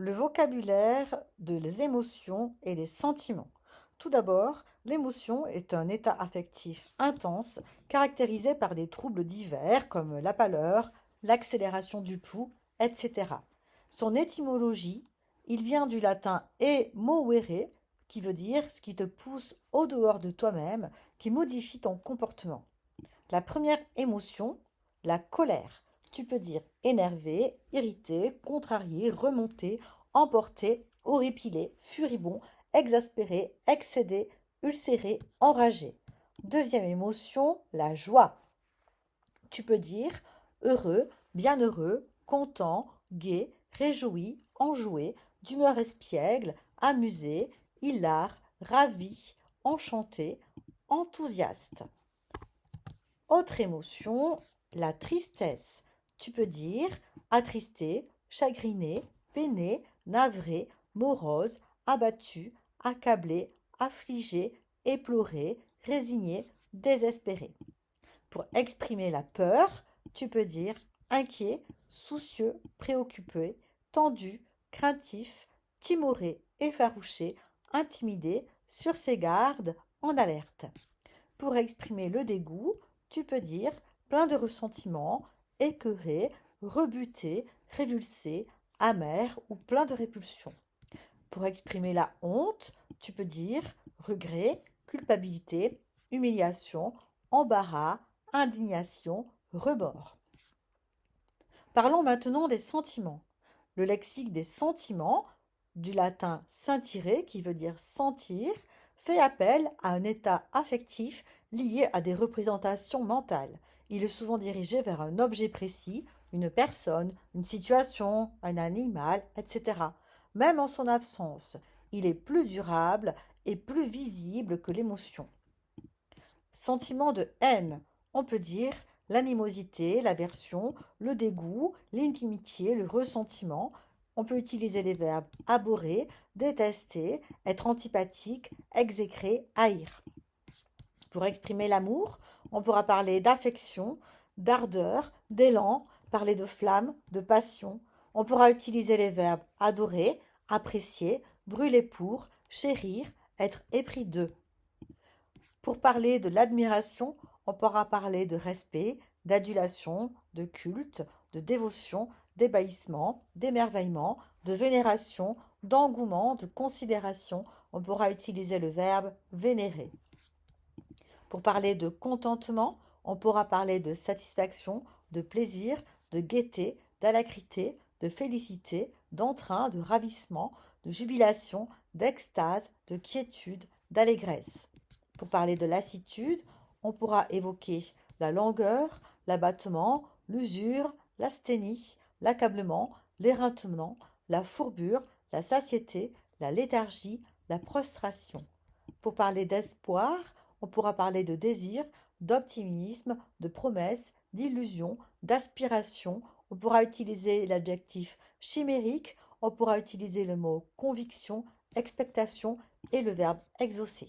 Le vocabulaire des émotions et des sentiments. Tout d'abord, l'émotion est un état affectif intense caractérisé par des troubles divers comme la pâleur, l'accélération du pouls, etc. Son étymologie, il vient du latin e movere, qui veut dire ce qui te pousse au dehors de toi-même, qui modifie ton comportement. La première émotion, la colère. Tu peux dire énervé, irrité, contrarié, remonté, emporté, horripilé, furibond, exaspéré, excédé, ulcéré, enragé. Deuxième émotion, la joie. Tu peux dire heureux, bienheureux, content, gai, réjoui, enjoué, d'humeur espiègle, amusé, hilar, ravi, enchanté, enthousiaste. Autre émotion, la tristesse. Tu peux dire attristé, chagriné, peiné, navré, morose, abattu, accablé, affligé, éploré, résigné, désespéré. Pour exprimer la peur, tu peux dire inquiet, soucieux, préoccupé, tendu, craintif, timoré, effarouché, intimidé, sur ses gardes, en alerte. Pour exprimer le dégoût, tu peux dire plein de ressentiment, écœuré, rebuté, révulsé, amer ou plein de répulsion. Pour exprimer la honte, tu peux dire regret, culpabilité, humiliation, embarras, indignation, remords. Parlons maintenant des sentiments. Le lexique des sentiments, du latin sentire, qui veut dire sentir, fait appel à un état affectif lié à des représentations mentales. Il est souvent dirigé vers un objet précis, une personne, une situation, un animal, etc. Même en son absence, il est plus durable et plus visible que l'émotion. Sentiment de haine. On peut dire l'animosité, l'aversion, le dégoût, l'inimitié, le ressentiment. On peut utiliser les verbes abhorrer, détester, être antipathique, exécrer, haïr. Pour exprimer l'amour, on pourra parler d'affection, d'ardeur, d'élan, parler de flamme, de passion. On pourra utiliser les verbes adorer, apprécier, brûler pour, chérir, être épris de. Pour parler de l'admiration, on pourra parler de respect, d'adulation, de culte, de dévotion, d'ébahissement, d'émerveillement, de vénération, d'engouement, de considération. On pourra utiliser le verbe vénérer. Pour parler de contentement, on pourra parler de satisfaction, de plaisir, de gaieté, d'alacrité, de félicité, d'entrain, de ravissement, de jubilation, d'extase, de quiétude, d'allégresse. Pour parler de lassitude, on pourra évoquer la langueur, l'abattement, l'usure, l'asthénie, l'accablement, l'éreintement, la fourbure, la satiété, la léthargie, la prostration. Pour parler d'espoir, on pourra parler de désir, d'optimisme, de promesse, d'illusion, d'aspiration. On pourra utiliser l'adjectif chimérique, on pourra utiliser le mot conviction, expectation et le verbe exaucer.